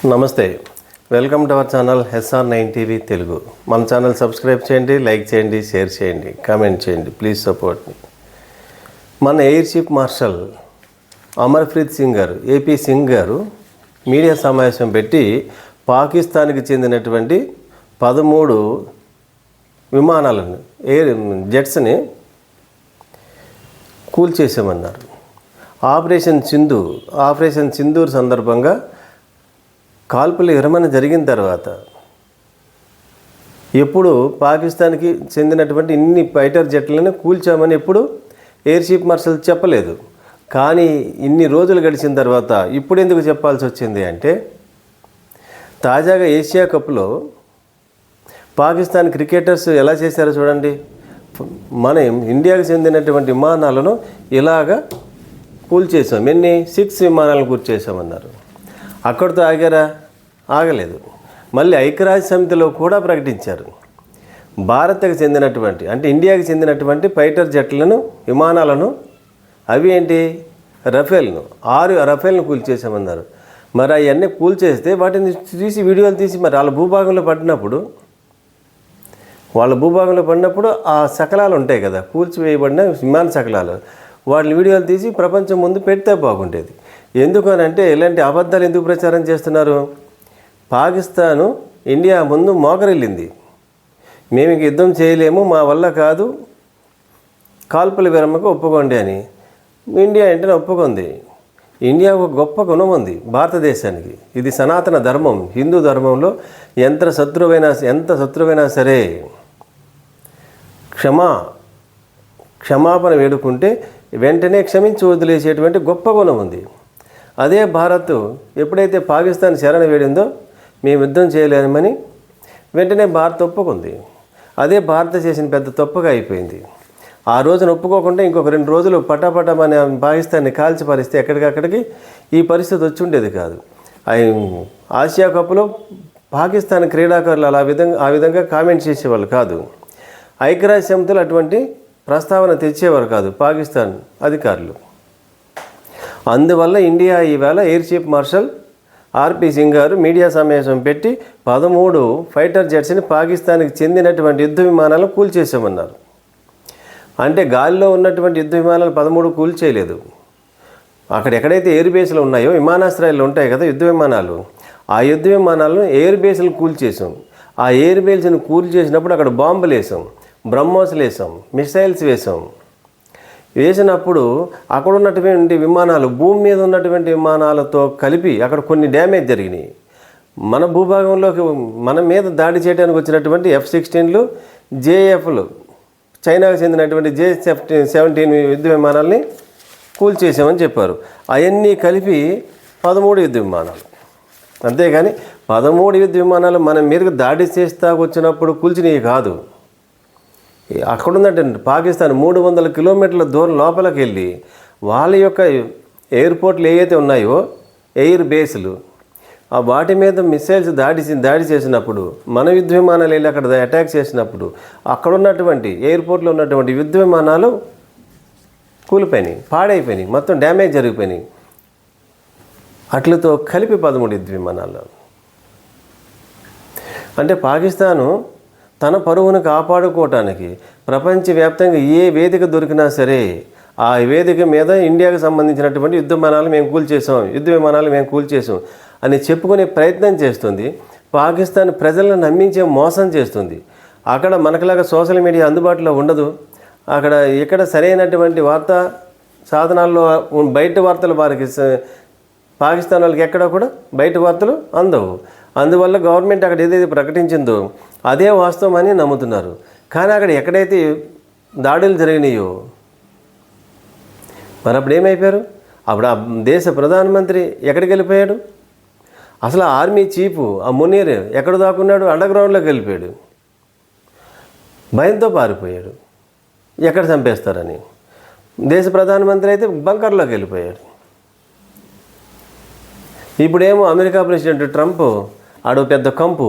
నమస్తే, welcome to our channel SR9 TV Telugu. మన channel subscribe చేయండి, లైక్ చేయండి, షేర్ చేయండి, కామెంట్ చేయండి. ప్లీజ్ సపోర్ట్ మీ. మన air chief marshal Amarpreet Singh గారు, ఏపీ సింగ్ గారు మీడియా సమావేశం పెట్టి పాకిస్తాన్కి చెందినటువంటి 13 విమానాలను జెట్స్ని కూల్చేసామన్నారు. ఆపరేషన్ సింధూర్ సందర్భంగా కాల్పుల విరమణ జరిగిన తర్వాత ఎప్పుడు పాకిస్తాన్కి చెందినటువంటి ఇన్ని ఫైటర్ జెట్లను కూల్చామని ఎప్పుడు ఎయిర్ చీఫ్ మార్షల్ చెప్పలేదు. కానీ ఇన్ని రోజులు గడిచిన తర్వాత ఇప్పుడు ఎందుకు చెప్పాల్సి వచ్చింది అంటే, తాజాగా ఏషియా కప్లో పాకిస్తాన్ క్రికెటర్స్ ఎలా చేశారో చూడండి. మన ఇండియాకు చెందినటువంటి విమానాలను ఇలాగా కూల్చేసాం. 6 విమానాలను కూల్చేసామన్నారు. అక్కడితో ఆగారా? ఆగలేదు. మళ్ళీ ఐక్యరాజ్య సమితిలో కూడా ప్రకటించారు. భారత్కు చెందినటువంటి అంటే ఇండియాకి చెందినటువంటి ఫైటర్ జెట్లను విమానాలను అవి ఏంటి రఫేల్ను 6 రఫేల్ను కూల్చేసామన్నారు. మరి అవన్నీ కూల్చేస్తే వాటిని తీసి వీడియోలు తీసి మరి వాళ్ళ భూభాగంలో పడినప్పుడు ఆ శకలాలు ఉంటాయి కదా, కూల్చివేయబడిన విమాన శకలాలు, వాటిని వీడియోలు తీసి ప్రపంచం ముందు పెడితే బాగుండేది. ఎందుకనంటే ఇలాంటి అబద్ధాలు ఎందుకు ప్రచారం చేస్తున్నారు? పాకిస్తాను ఇండియా ముందు మోకరిల్లింది. మేము ఇంక యుద్ధం చేయలేము, మా వల్ల కాదు, కాల్పుల విరమణకు ఒప్పుకోండి అని. ఇండియా వెంటనే ఒప్పుకుంది. ఇండియా ఒక గొప్ప గుణం ఉంది భారతదేశానికి. ఇది సనాతన ధర్మం. హిందూ ధర్మంలో ఎంత శత్రువైనా సరే క్షమాపణ వేడుకుంటే వెంటనే క్షమించి వదిలేసేటువంటి గొప్ప గుణం ఉంది. అదే భారత్ ఎప్పుడైతే పాకిస్తాన్ శరణ వేడిందో మేము యుద్ధం చేయలేమని వెంటనే భారత్ ఒప్పుకుంది. అదే భారత్ చేసిన పెద్ద తప్పుగా అయిపోయింది. ఆ రోజున ఒప్పుకోకుండా ఇంకొక 2 రోజులు పటాపటమని పాకిస్తాన్ని కాల్చిపరిస్తే ఎక్కడికక్కడికి ఈ పరిస్థితి వచ్చి ఉండేది కాదు. ఆసియా కప్లో పాకిస్తాన్ క్రీడాకారులు ఆ విధంగా కామెంట్ చేసేవాళ్ళు కాదు. ఐక్యరాజ్య సమితిలో అటువంటి ప్రస్తావన తెచ్చేవారు కాదు పాకిస్తాన్ అధికారులు. అందువల్ల ఇండియా ఈవేళ ఎయిర్ చీఫ్ మార్షల్ ఆర్పి సింగ్ గారు మీడియా సమావేశం పెట్టి 13 ఫైటర్ జెట్స్ని పాకిస్తాన్కి చెందినటువంటి యుద్ధ విమానాలను కూల్చేసామన్నారు. అంటే గాలిలో ఉన్నటువంటి యుద్ధ విమానాలు 13 కూల్చేయలేదు. అక్కడ ఎక్కడైతే ఎయిర్ బేస్లు ఉన్నాయో విమానాశ్రయాలు ఉంటాయి కదా యుద్ధ విమానాలు, ఆ యుద్ధ విమానాలను ఎయిర్ బేస్లు కూల్చేసాం. ఆ ఎయిర్ బేస్ని కూల్చేసినప్పుడు అక్కడ బాంబులు వేసాం, బ్రహ్మోస్లు వేసాం, మిసైల్స్ వేసినప్పుడు అక్కడ ఉన్నటువంటి విమానాలు భూమి మీద ఉన్నటువంటి విమానాలతో కలిపి అక్కడ కొన్ని డ్యామేజ్ జరిగినాయి. మన భూభాగంలోకి మన మీద దాడి చేయడానికి వచ్చినటువంటి F-16లు, JFలు, చైనాకు చెందినటువంటి J-17 యుద్ధ విమానాలని కూల్చేసామని చెప్పారు. అవన్నీ కలిపి 13 యుద్ధ విమానాలు. అంతేగాని 13 యుద్ధ విమానాలు మన మీదకి దాడి చేస్తా వచ్చినప్పుడు కూల్చినవి కాదు. అక్కడున్నటువంటి పాకిస్తాన్ 300 కిలోమీటర్ల దూరం లోపలికి వెళ్ళి వాళ్ళ యొక్క ఎయిర్పోర్ట్లు ఏవైతే ఉన్నాయో ఎయిర్ బేస్లు, ఆ వాటి మీద మిసైల్స్ దాడి చేసినప్పుడు మన యుద్ధ విమానాలు వెళ్ళి అక్కడ అటాక్ చేసినప్పుడు అక్కడ ఉన్నటువంటి ఎయిర్పోర్ట్లో ఉన్నటువంటి యుద్ధ విమానాలు కూలిపోయినాయి, పాడైపోయినాయి, మొత్తం డ్యామేజ్ జరిగిపోయినాయి. అట్లతో కలిపి 13 యుద్ధ విమానాలు. అంటే పాకిస్తాను తన పరువును కాపాడుకోవటానికి ప్రపంచవ్యాప్తంగా ఏ వేదిక దొరికినా సరే ఆ వేదిక మీద ఇండియాకు సంబంధించినటువంటి యుద్ధ విమానాలు మేము కూల్చేసాం అని చెప్పుకునే ప్రయత్నం చేస్తుంది. పాకిస్తాన్ ప్రజలను నమ్మించే మోసం చేస్తుంది. అక్కడ మనకులాగా సోషల్ మీడియా అందుబాటులో ఉండదు. అక్కడ ఇక్కడ సరైనటువంటి వార్తా సాధనాల్లో బయట వార్తలు వారికి పాకిస్తాన్ వాళ్ళకి ఎక్కడ కూడా బయట వార్తలు అందవు. అందువల్ల గవర్నమెంట్ అక్కడ ఏదైతే ప్రకటించిందో అదే వాస్తవం అని నమ్ముతున్నారు. కానీ అక్కడ ఎక్కడైతే దాడులు జరిగినాయో మరి అప్పుడు ఏమైపోయారు? అప్పుడు ఆ దేశ ప్రధానమంత్రి ఎక్కడికి వెళ్ళిపోయాడు? అసలు ఆర్మీ చీఫ్ ఆ మునీర్ ఎక్కడ దాక్కున్నాడు? అండర్గ్రౌండ్లోకి వెళ్ళిపోయాడు. భయంతో పారిపోయాడు ఎక్కడ చంపేస్తారని. దేశ ప్రధానమంత్రి అయితే బంకర్లోకి వెళ్ళిపోయాడు. ఇప్పుడేమో అమెరికా ప్రెసిడెంట్ ట్రంప్ ఆడు పెద్ద కంపు,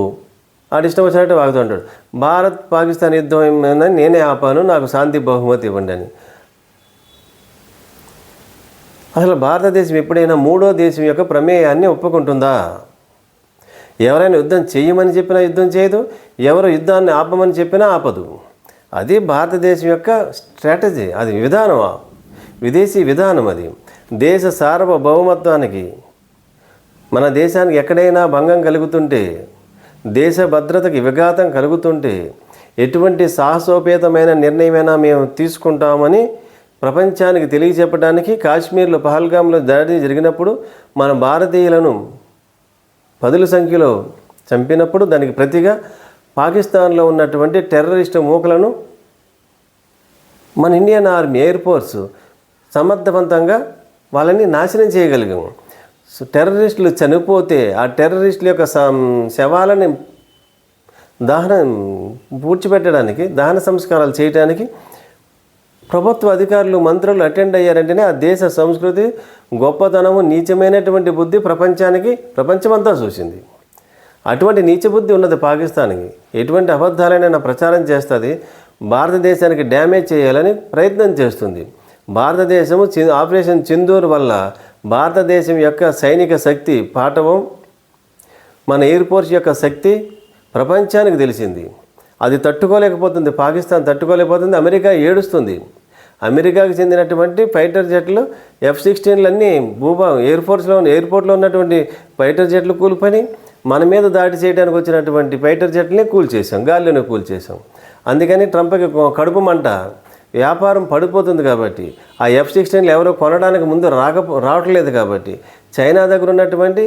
ఆడు ఇష్టం వచ్చినట్టు వాగుతుంటాడు. భారత్ పాకిస్తాన్ యుద్ధం ఏమైందని నేనే ఆపాను, నాకు శాంతి బహుమతి ఇవ్వండి అని. అసలు భారతదేశం ఎప్పుడైనా 3వ దేశం యొక్క ప్రమేయాన్ని ఒప్పుకుంటుందా? ఎవరైనా యుద్ధం చేయమని చెప్పినా యుద్ధం చేయదు, ఎవరు యుద్ధాన్ని ఆపమని చెప్పినా ఆపదు. అది భారతదేశం యొక్క స్ట్రాటజీ, అది విధానం, విదేశీ విధానం. అది దేశ సార్వభౌమత్వానికి, మన దేశానికి ఎక్కడైనా భంగం కలుగుతుంటే, దేశ భద్రతకి విఘాతం కలుగుతుంటే ఎటువంటి సాహసోపేతమైన నిర్ణయమైనా మేము తీసుకుంటామని ప్రపంచానికి తెలియచెప్పడానికి కాశ్మీర్లో పహల్గామ్లో దాడి జరిగినప్పుడు మన భారతీయులను 10ల సంఖ్యలో చంపినప్పుడు దానికి ప్రతిగా పాకిస్తాన్లో ఉన్నటువంటి టెర్రరిస్టు మూకలను మన ఇండియన్ ఆర్మీ ఎయిర్ ఫోర్స్ సమర్థవంతంగా వాళ్ళని నాశనం చేయగలిగాము. టెర్రరిస్టులు చనిపోతే ఆ టెర్రరిస్టుల యొక్క శవాలని పూడ్చిపెట్టడానికి, దహన సంస్కారాలు చేయడానికి ప్రభుత్వ అధికారులు, మంత్రులు అటెండ్ అయ్యారంటేనే ఆ దేశ సంస్కృతి గొప్పతనము, నీచమైనటువంటి బుద్ధి ప్రపంచమంతా చూసింది. అటువంటి నీచ బుద్ధి ఉన్నది పాకిస్తాన్కి. ఎటువంటి అబద్ధాలైనా ప్రచారం చేస్తుంది, భారతదేశానికి డ్యామేజ్ చేయాలని ప్రయత్నం చేస్తుంది. భారతదేశము ఆపరేషన్ సింధూర్ వల్ల భారతదేశం యొక్క సైనిక శక్తి పాఠవం, మన ఎయిర్ ఫోర్స్ యొక్క శక్తి ప్రపంచానికి తెలిసింది. అది తట్టుకోలేకపోతుంది, పాకిస్తాన్ తట్టుకోలేకపోతుంది. అమెరికా ఏడుస్తుంది. అమెరికాకు చెందినటువంటి ఫైటర్ జెట్లు F-16 ఎయిర్పోర్ట్లో ఉన్నటువంటి ఫైటర్ జెట్లు కూలిపోయి మన మీద దాడి చేయడానికి వచ్చినటువంటి ఫైటర్ జెట్లని కూల్చేసాం, గాల్లోనే కూల్చేసాం. అందుకని ట్రంప్కి కడుపు మంట, వ్యాపారం పడిపోతుంది. కాబట్టి ఆ F-16 ఎవరో కొనడానికి ముందు రావట్లేదు. కాబట్టి చైనా దగ్గర ఉన్నటువంటి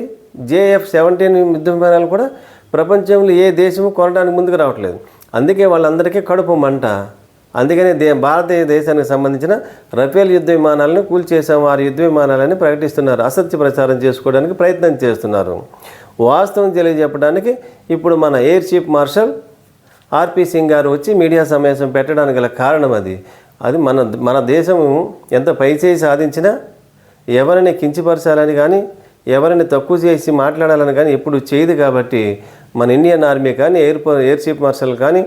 JF-17 యుద్ధ విమానాలు కూడా ప్రపంచంలో ఏ దేశము కొనడానికి ముందుకు రావట్లేదు. అందుకే వాళ్ళందరికీ కడుపు మంట. అందుకని భారతీయ దేశానికి సంబంధించిన రఫేల్ యుద్ధ విమానాలను కూల్చేసాం, వారి యుద్ధ విమానాలని ప్రకటిస్తున్నారు. అసత్య ప్రచారం చేసుకోవడానికి ప్రయత్నం చేస్తున్నారు. వాస్తవం తెలియజెప్పడానికి ఇప్పుడు మన air chief marshal RP Singh గారు వచ్చి మీడియా సమావేశం పెట్టడానికి గల కారణం అది మన దేశం ఎంత పైచేయి సాధించినా ఎవరిని కించపరచాలని కానీ, ఎవరిని తక్కువ చేసి మాట్లాడాలని కానీ ఎప్పుడు చేయదు. కాబట్టి మన ఇండియన్ ఆర్మీ కానీ, ఎయిర్ చీఫ్ మార్షల్ కానీ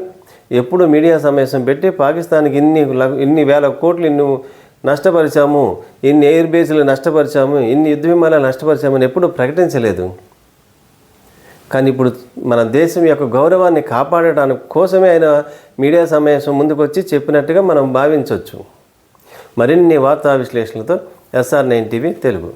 ఎప్పుడు మీడియా సమావేశం పెట్టి పాకిస్తాన్కి ఇన్ని వేల కోట్లు నష్టపరిచాము, ఇన్ని ఎయిర్ బేస్లు నష్టపరిచాము, ఇన్ని యుద్ధ విమానాలు నష్టపరిచామని ఎప్పుడు ప్రకటించలేదు. కానీ ఇప్పుడు మన దేశం యొక్క గౌరవాన్ని కాపాడటానికి కోసమే ఆయన మీడియా సమావేశం ముందుకొచ్చి చెప్పినట్టుగా మనం భావించవచ్చు. మరిన్ని వార్తా విశ్లేషణలతో SR9 TV తెలుగు.